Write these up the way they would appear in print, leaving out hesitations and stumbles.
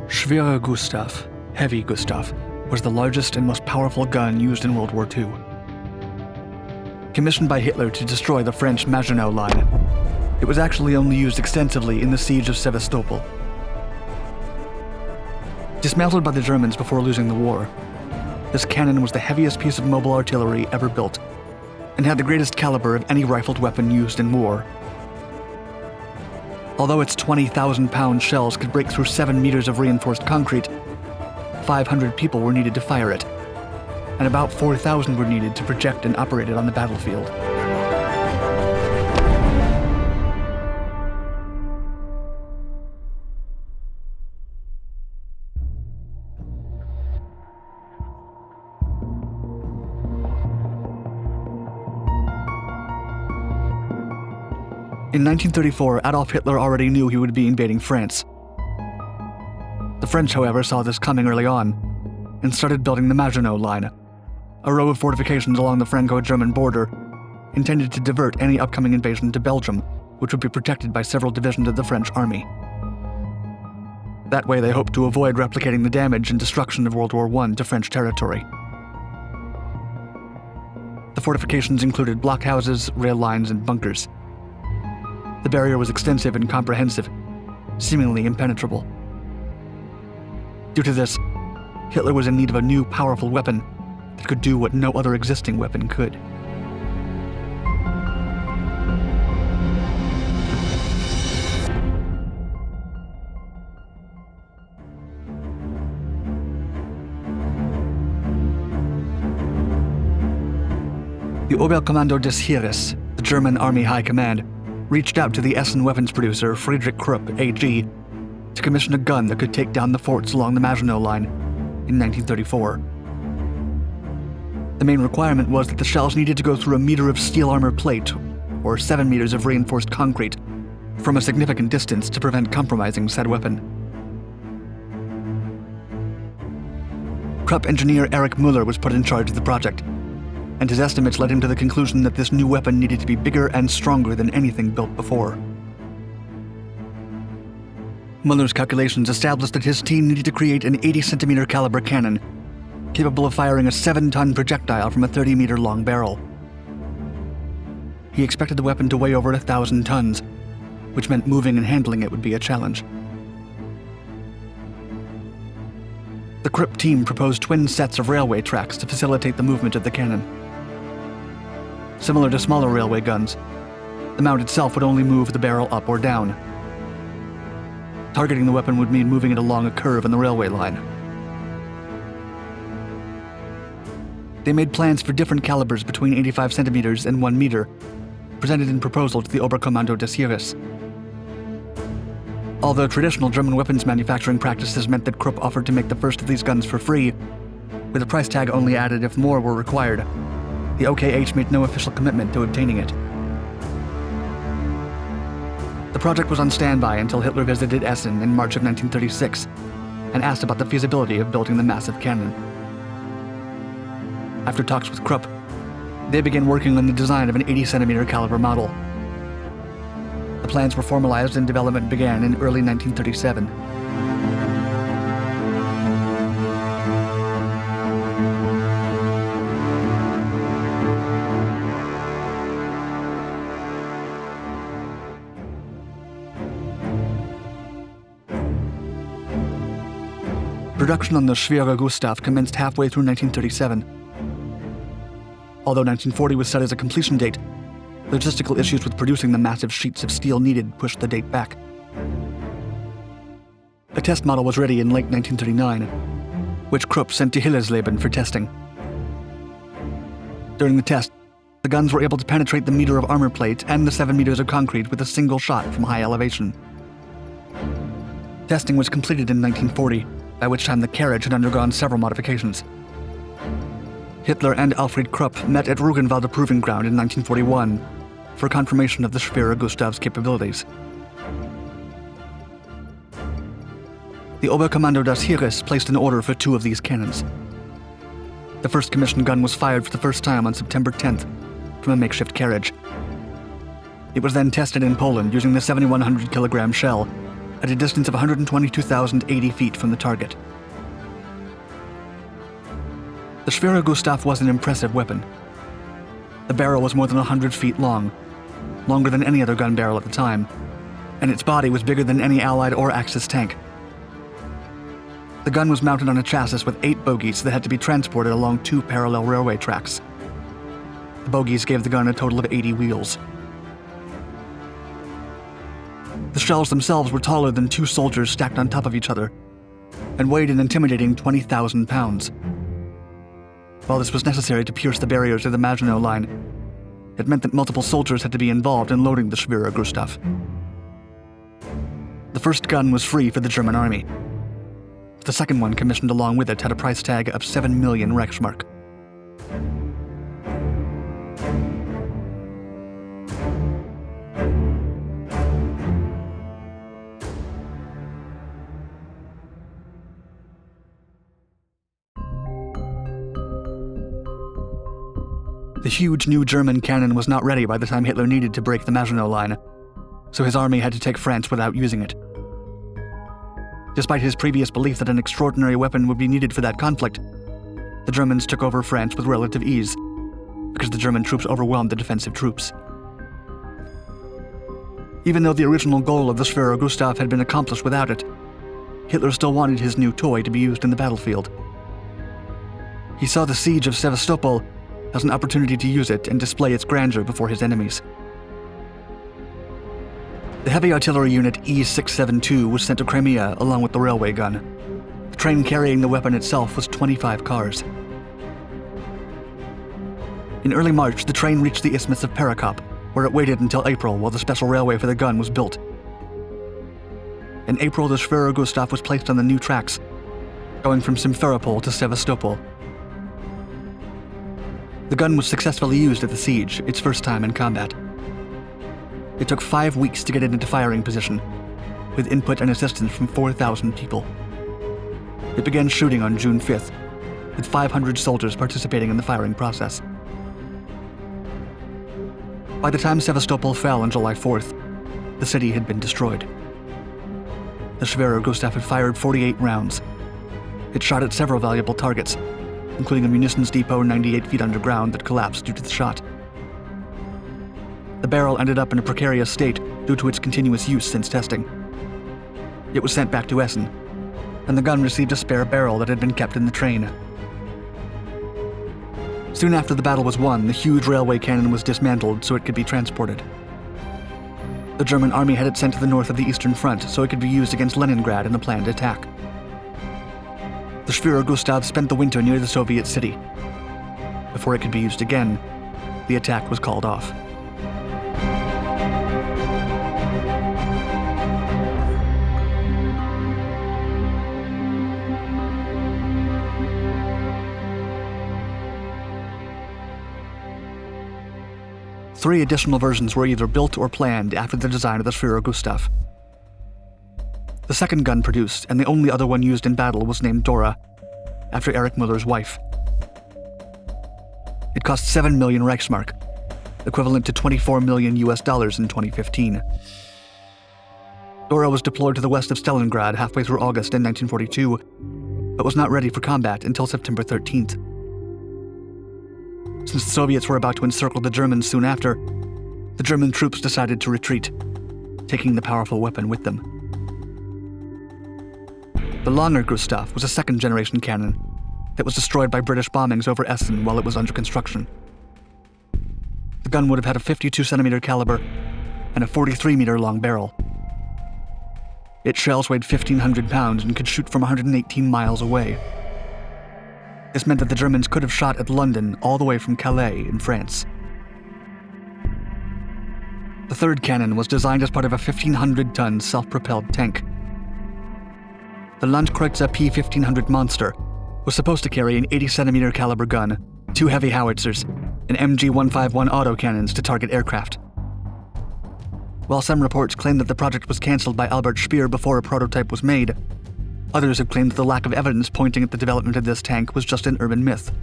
Schwerer Gustav, Heavy Gustav, was the largest and most powerful gun used in World War II. Commissioned by Hitler to destroy the French Maginot Line, it was actually only used extensively in the siege of Sevastopol. Dismantled by the Germans before losing the war, this cannon was the heaviest piece of mobile artillery ever built, and had the greatest caliber of any rifled weapon used in war. Although its 20,000-pound shells could break through 7 meters of reinforced concrete, 500 people were needed to fire it, and about 4,000 were needed to project and operate it on the battlefield. In 1934, Adolf Hitler already knew he would be invading France. The French, however, saw this coming early on and started building the Maginot Line, a row of fortifications along the Franco-German border intended to divert any upcoming invasion to Belgium, which would be protected by several divisions of the French army. That way, they hoped to avoid replicating the damage and destruction of World War I to French territory. The fortifications included blockhouses, rail lines, and bunkers. The barrier was extensive and comprehensive, seemingly impenetrable. Due to this, Hitler was in need of a new, powerful weapon that could do what no other existing weapon could. The Oberkommando des Heeres, the German Army High Command, reached out to the Essen weapons producer Friedrich Krupp AG to commission a gun that could take down the forts along the Maginot Line in 1934. The main requirement was that the shells needed to go through a meter of steel armor plate, or 7 meters of reinforced concrete, from a significant distance to prevent compromising said weapon. Krupp engineer Erich Müller was put in charge of the project, and his estimates led him to the conclusion that this new weapon needed to be bigger and stronger than anything built before. Müller's calculations established that his team needed to create an 80-centimeter caliber cannon, capable of firing a 7-ton projectile from a 30-meter long barrel. He expected the weapon to weigh over 1,000 tons, which meant moving and handling it would be a challenge. The Krupp team proposed twin sets of railway tracks to facilitate the movement of the cannon. Similar to smaller railway guns, the mount itself would only move the barrel up or down. Targeting the weapon would mean moving it along a curve in the railway line. They made plans for different calibers between 85 centimeters and 1 meter, presented in proposal to the Oberkommando des Heeres. Although traditional German weapons manufacturing practices meant that Krupp offered to make the first of these guns for free, with a price tag only added if more were required, the OKH made no official commitment to obtaining it. The project was on standby until Hitler visited Essen in March of 1936 and asked about the feasibility of building the massive cannon. After talks with Krupp, they began working on the design of an 80-centimeter caliber model. The plans were formalized and development began in early 1937. Production on the Schwerer Gustav commenced halfway through 1937. Although 1940 was set as a completion date, logistical issues with producing the massive sheets of steel needed pushed the date back. A test model was ready in late 1939, which Krupp sent to Hillesleben for testing. During the test, the guns were able to penetrate the meter of armor plate and the 7 meters of concrete with a single shot from high elevation. Testing was completed in 1940, by which time the carriage had undergone several modifications. Hitler and Alfred Krupp met at Ruggenwalde Proving Ground in 1941 for confirmation of the Schwerer Gustav's capabilities. The Oberkommando des Heeres placed an order for 2 of these cannons. The first commissioned gun was fired for the first time on September 10th from a makeshift carriage. It was then tested in Poland using the 7,100 kilogram shell, at a distance of 122,080 feet from the target. The Schwerer Gustav was an impressive weapon. The barrel was more than 100 feet long, longer than any other gun barrel at the time, and its body was bigger than any Allied or Axis tank. The gun was mounted on a chassis with 8 bogies that had to be transported along 2 parallel railway tracks. The bogies gave the gun a total of 80 wheels. The shells themselves were taller than 2 soldiers stacked on top of each other, and weighed an intimidating 20,000 pounds. While this was necessary to pierce the barriers of the Maginot Line, it meant that multiple soldiers had to be involved in loading the Schwerer Gustav. The first gun was free for the German army. The second one commissioned along with it had a price tag of 7 million Reichsmark. The huge new German cannon was not ready by the time Hitler needed to break the Maginot Line, so his army had to take France without using it. Despite his previous belief that an extraordinary weapon would be needed for that conflict, the Germans took over France with relative ease, because the German troops overwhelmed the defensive troops. Even though the original goal of the Schwerer Gustav had been accomplished without it, Hitler still wanted his new toy to be used in the battlefield. He saw the siege of Sevastopol as an opportunity to use it and display its grandeur before his enemies. The heavy artillery unit E-672 was sent to Crimea along with the railway gun. The train carrying the weapon itself was 25 cars. In early March, the train reached the Isthmus of Perekop, where it waited until April while the special railway for the gun was built. In April, the Schwerer Gustav was placed on the new tracks, going from Simferopol to Sevastopol. The gun was successfully used at the siege, its first time in combat. It took 5 weeks to get it into firing position, with input and assistance from 4,000 people. It began shooting on June 5th, with 500 soldiers participating in the firing process. By the time Sevastopol fell on July 4th, the city had been destroyed. The Schwerer Gustav had fired 48 rounds. It shot at several valuable targets, including a munitions depot 98 feet underground that collapsed due to the shot. The barrel ended up in a precarious state due to its continuous use since testing. It was sent back to Essen, and the gun received a spare barrel that had been kept in the train. Soon after the battle was won, the huge railway cannon was dismantled so it could be transported. The German army had it sent to the north of the Eastern Front so it could be used against Leningrad in a planned attack. The Schwerer Gustav spent the winter near the Soviet city. Before it could be used again, the attack was called off. Three additional versions were either built or planned after the design of the Schwerer Gustav. The second gun produced, and the only other one used in battle, was named Dora, after Erich Müller's wife. It cost 7 million Reichsmark, equivalent to $24 million in 2015. Dora was deployed to the west of Stalingrad halfway through August in 1942, but was not ready for combat until September 13th. Since the Soviets were about to encircle the Germans soon after, the German troops decided to retreat, taking the powerful weapon with them. The Langer Gustav was a second-generation cannon that was destroyed by British bombings over Essen while it was under construction. The gun would have had a 52-centimeter caliber and a 43-meter long barrel. Its shells weighed 1,500 pounds and could shoot from 118 miles away. This meant that the Germans could have shot at London all the way from Calais in France. The third cannon was designed as part of a 1,500-ton self-propelled tank. The Landkreuz P-1500 Monster was supposed to carry an 80-centimeter caliber gun, 2 heavy howitzers, and MG-151 autocannons to target aircraft. While some reports claim that the project was cancelled by Albert Speer before a prototype was made, others have claimed that the lack of evidence pointing at the development of this tank was just an urban myth.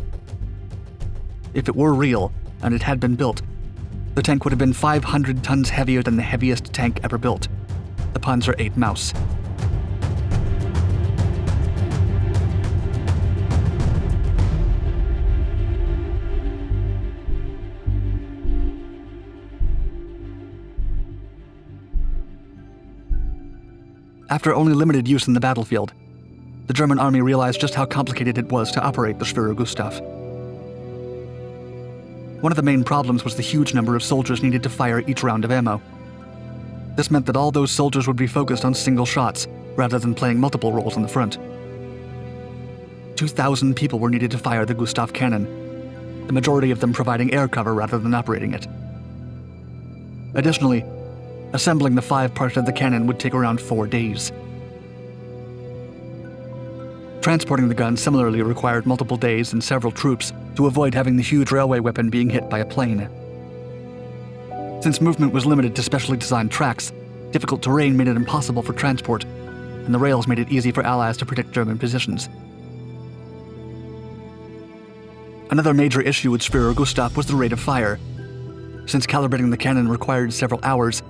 If it were real, and it had been built, the tank would have been 500 tons heavier than the heaviest tank ever built. the Panzer VIII Maus. After only limited use in the battlefield, the German army realized just how complicated it was to operate the Schwerer Gustav. One of the main problems was the huge number of soldiers needed to fire each round of ammo. This meant that all those soldiers would be focused on single shots, rather than playing multiple roles on the front. 2,000 people were needed to fire the Gustav cannon, the majority of them providing air cover rather than operating it. Additionally, assembling the 5 parts of the cannon would take around 4 days. Transporting the gun similarly required multiple days and several troops to avoid having the huge railway weapon being hit by a plane. Since movement was limited to specially designed tracks, difficult terrain made it impossible for transport, and the rails made it easy for Allies to predict German positions. Another major issue with Schwerer Gustav was the rate of fire. Since calibrating the cannon required several hours,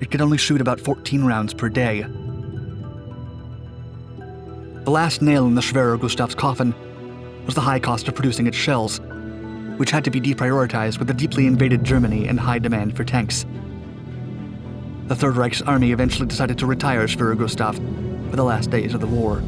it could only shoot about 14 rounds per day. The last nail in the Schwerer Gustav's coffin was the high cost of producing its shells, which had to be deprioritized with the deeply invaded Germany and high demand for tanks. The Third Reich's army eventually decided to retire Schwerer Gustav for the last days of the war.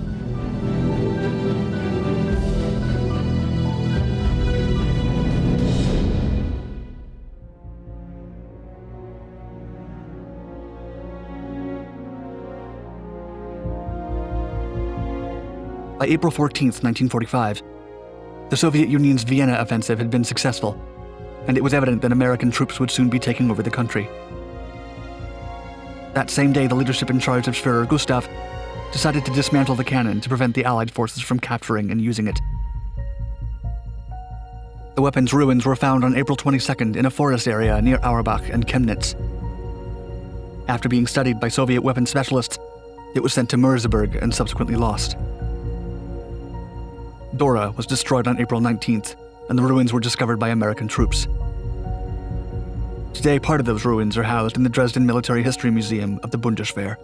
By April 14, 1945, the Soviet Union's Vienna offensive had been successful, and it was evident that American troops would soon be taking over the country. That same day, the leadership in charge of Schwerer Gustav decided to dismantle the cannon to prevent the Allied forces from capturing and using it. The weapon's ruins were found on April 22nd in a forest area near Auerbach and Chemnitz. After being studied by Soviet weapons specialists, it was sent to Merseburg and subsequently lost. Dora was destroyed on April 19th, and the ruins were discovered by American troops. Today, part of those ruins are housed in the Dresden Military History Museum of the Bundeswehr.